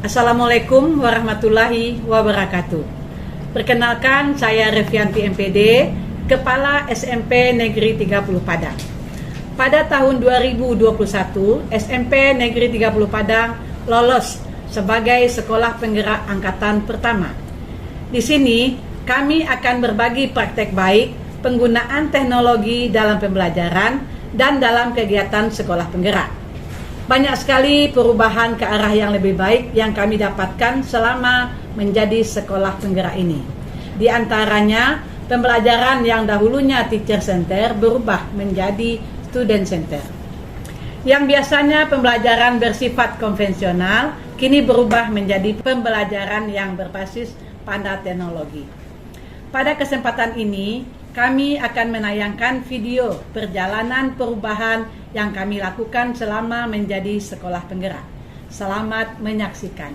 Assalamualaikum warahmatullahi wabarakatuh. Perkenalkan, saya Revianti MPD, Kepala SMP Negeri 30 Padang. Pada tahun 2021, SMP Negeri 30 Padang lolos sebagai sekolah penggerak angkatan pertama. Di sini, kami akan berbagi praktek baik penggunaan teknologi dalam pembelajaran dan dalam kegiatan sekolah penggerak. Banyak sekali perubahan ke arah yang lebih baik yang kami dapatkan selama menjadi sekolah penggerak ini. Di antaranya, pembelajaran yang dahulunya teacher center berubah menjadi student center. Yang biasanya pembelajaran bersifat konvensional, kini berubah menjadi pembelajaran yang berbasis pada teknologi. Pada kesempatan ini, kami akan menayangkan video perjalanan perubahan yang kami lakukan selama menjadi sekolah penggerak. Selamat menyaksikan.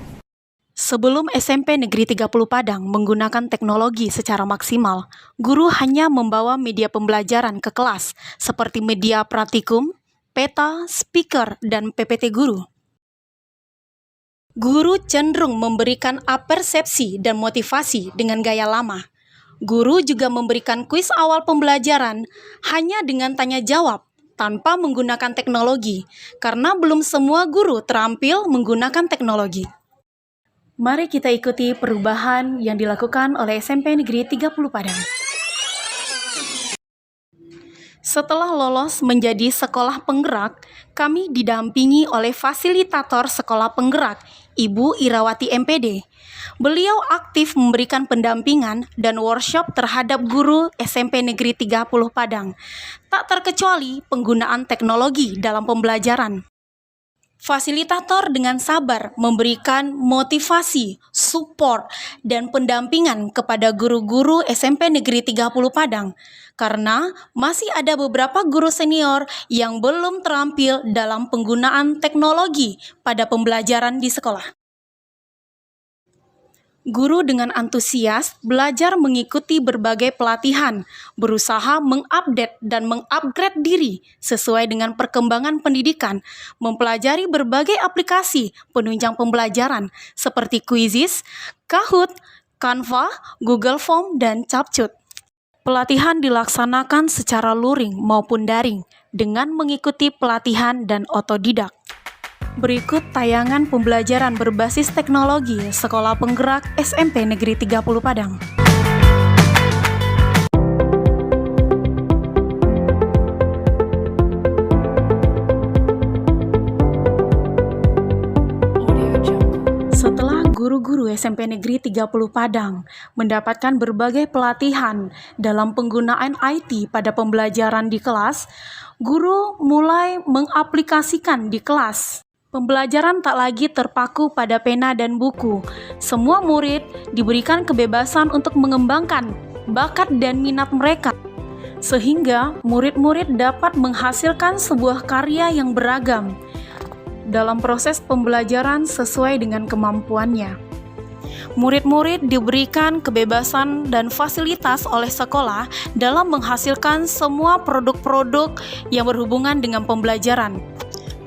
Sebelum SMP Negeri 30 Padang menggunakan teknologi secara maksimal, guru hanya membawa media pembelajaran ke kelas seperti media praktikum, peta, speaker, dan PPT guru. Guru cenderung memberikan apersepsi dan motivasi dengan gaya lama. Guru juga memberikan kuis awal pembelajaran hanya dengan tanya jawab tanpa menggunakan teknologi, karena belum semua guru terampil menggunakan teknologi. Mari kita ikuti perubahan yang dilakukan oleh SMP Negeri 30 Padang. Setelah lolos menjadi sekolah penggerak, kami didampingi oleh fasilitator sekolah penggerak, Ibu Irawati MPD. Beliau aktif memberikan pendampingan dan workshop terhadap guru SMP Negeri 30 Padang, tak terkecuali penggunaan teknologi dalam pembelajaran. Fasilitator dengan sabar memberikan motivasi, support, dan pendampingan kepada guru-guru SMP Negeri 30 Padang, karena masih ada beberapa guru senior yang belum terampil dalam penggunaan teknologi pada pembelajaran di sekolah. Guru dengan antusias belajar mengikuti berbagai pelatihan, berusaha mengupdate dan mengupgrade diri sesuai dengan perkembangan pendidikan, mempelajari berbagai aplikasi penunjang pembelajaran seperti Quizizz, Kahoot, Canva, Google Form, dan Capcut. Pelatihan dilaksanakan secara luring maupun daring dengan mengikuti pelatihan dan otodidak. Berikut tayangan pembelajaran berbasis teknologi Sekolah Penggerak SMP Negeri 30 Padang. Setelah guru-guru SMP Negeri 30 Padang mendapatkan berbagai pelatihan dalam penggunaan IT pada pembelajaran di kelas, guru mulai mengaplikasikan di kelas. Pembelajaran tak lagi terpaku pada pena dan buku. Semua murid diberikan kebebasan untuk mengembangkan bakat dan minat mereka, sehingga murid-murid dapat menghasilkan sebuah karya yang beragam dalam proses pembelajaran sesuai dengan kemampuannya. Murid-murid diberikan kebebasan dan fasilitas oleh sekolah dalam menghasilkan semua produk-produk yang berhubungan dengan pembelajaran,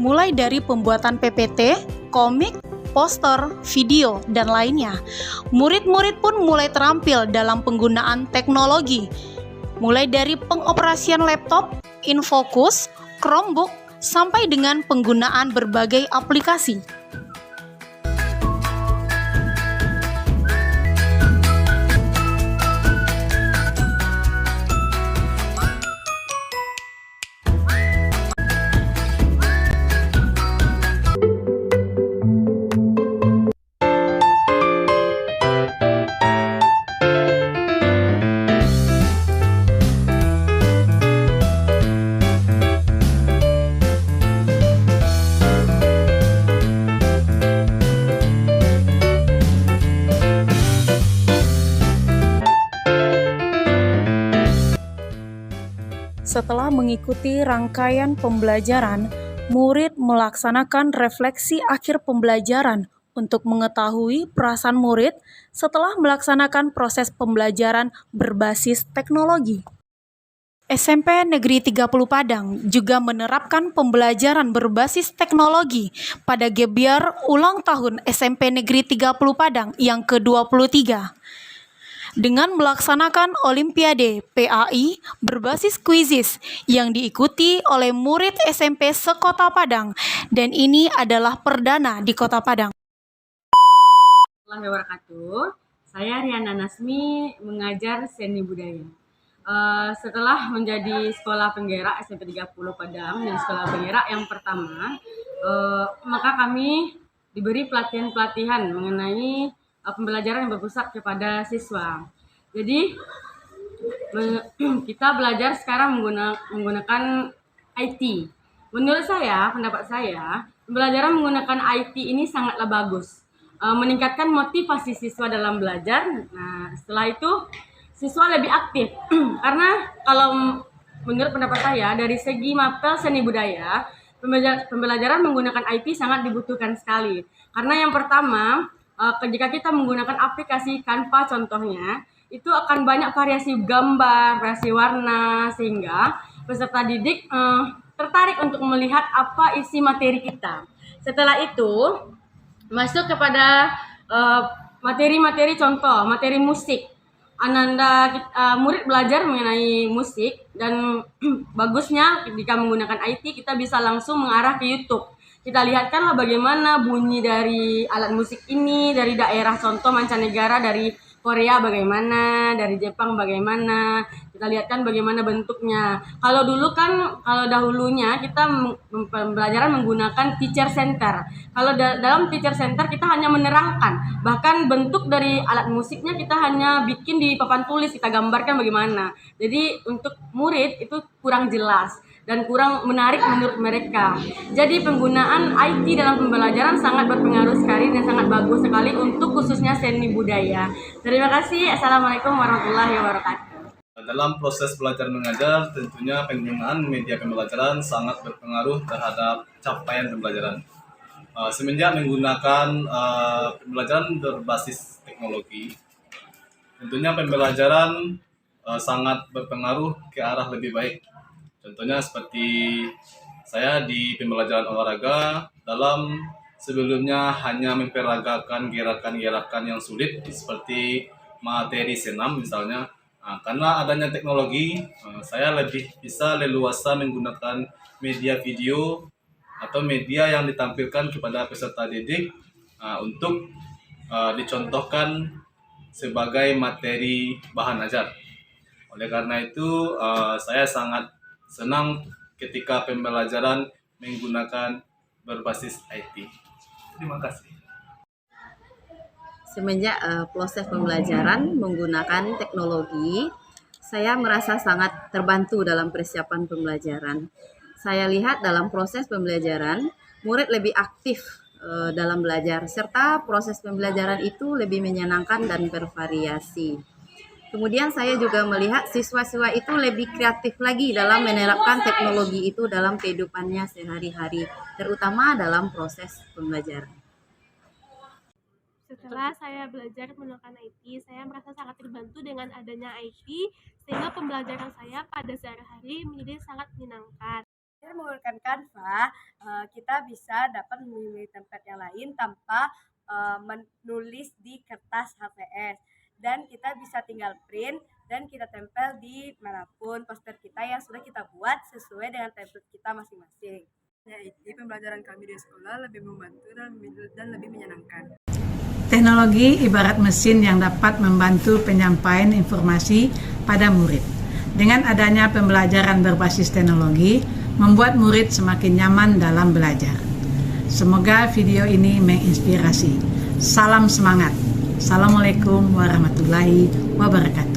mulai dari pembuatan PPT, komik, poster, video, dan lainnya. Murid-murid pun mulai terampil dalam penggunaan teknologi, mulai dari pengoperasian laptop, Infocus, Chromebook, sampai dengan penggunaan berbagai aplikasi. Setelah mengikuti rangkaian pembelajaran, murid melaksanakan refleksi akhir pembelajaran untuk mengetahui perasaan murid setelah melaksanakan proses pembelajaran berbasis teknologi. SMP Negeri 30 Padang juga menerapkan pembelajaran berbasis teknologi pada gebyar ulang tahun SMP Negeri 30 Padang yang ke-23. Dengan melaksanakan Olimpiade PAI berbasis kuisis yang diikuti oleh murid SMP sekota Padang, dan ini adalah perdana di Kota Padang. Warahmatullahi wabarakatuh. Saya Riana Nasmi, mengajar seni budaya. Setelah menjadi sekolah penggerak SMP 30 Padang dan sekolah penggerak yang pertama, maka kami diberi pelatihan-pelatihan mengenai pembelajaran yang berpusat kepada siswa. Jadi kita belajar sekarang menggunakan IT. Menurut saya, pendapat saya, pembelajaran menggunakan IT ini sangatlah bagus, meningkatkan motivasi siswa dalam belajar. Nah, setelah itu siswa lebih aktif karena kalau menurut pendapat saya dari segi mapel seni budaya, pembelajaran menggunakan IT sangat dibutuhkan sekali. Karena yang pertama, jika kita menggunakan aplikasi Canva contohnya, itu akan banyak variasi gambar, variasi warna, sehingga peserta didik tertarik untuk melihat apa isi materi kita. Setelah itu masuk kepada materi-materi contoh, materi musik. Murid belajar mengenai musik, dan bagusnya jika menggunakan IT kita bisa langsung mengarah ke YouTube. Kita lihatkanlah bagaimana bunyi dari alat musik ini, dari daerah contoh mancanegara, dari Korea bagaimana, dari Jepang bagaimana. Kita lihatkan bagaimana bentuknya. Kalau dahulunya kita pembelajaran menggunakan teacher center. Kalau dalam teacher center kita hanya menerangkan, bahkan bentuk dari alat musiknya kita hanya bikin di papan tulis, kita gambarkan bagaimana. Jadi untuk murid itu kurang jelas dan kurang menarik menurut mereka. Jadi penggunaan IT dalam pembelajaran sangat berpengaruh sekali dan sangat bagus sekali untuk khususnya seni budaya. Terima kasih. Assalamualaikum warahmatullahi wabarakatuh. Dalam proses belajar mengajar, tentunya penggunaan media pembelajaran sangat berpengaruh terhadap capaian pembelajaran. Semenjak menggunakan pembelajaran berbasis teknologi, tentunya pembelajaran sangat berpengaruh ke arah lebih baik. Contohnya seperti saya di pembelajaran olahraga, dalam sebelumnya hanya memperagakan gerakan-gerakan yang sulit seperti materi senam misalnya. Karena adanya teknologi, saya lebih bisa leluasa menggunakan media video atau media yang ditampilkan kepada peserta didik untuk dicontohkan sebagai materi bahan ajar. Oleh karena itu, saya sangat senang ketika pembelajaran menggunakan berbasis IT. Terima kasih. Semenjak proses pembelajaran menggunakan teknologi, saya merasa sangat terbantu dalam persiapan pembelajaran. Saya lihat dalam proses pembelajaran, murid lebih aktif dalam belajar, serta proses pembelajaran itu lebih menyenangkan dan bervariasi. Kemudian saya juga melihat siswa-siswa itu lebih kreatif lagi dalam menerapkan teknologi itu dalam kehidupannya sehari-hari, terutama dalam proses pembelajaran. Setelah saya belajar menggunakan IT, saya merasa sangat terbantu dengan adanya IT, sehingga pembelajaran saya pada sehari-hari menjadi sangat menyenangkan. Dengan menggunakan Canva, kita bisa dapat memilih template yang lain tanpa menulis di kertas HVS. Dan kita bisa tinggal print dan kita tempel di manapun poster kita yang sudah kita buat sesuai dengan template kita masing-masing. Jadi pembelajaran kami di sekolah lebih membantu dan lebih menyenangkan. Teknologi ibarat mesin yang dapat membantu penyampaian informasi pada murid. Dengan adanya pembelajaran berbasis teknologi, membuat murid semakin nyaman dalam belajar. Semoga video ini menginspirasi. Salam semangat. Assalamualaikum warahmatullahi wabarakatuh.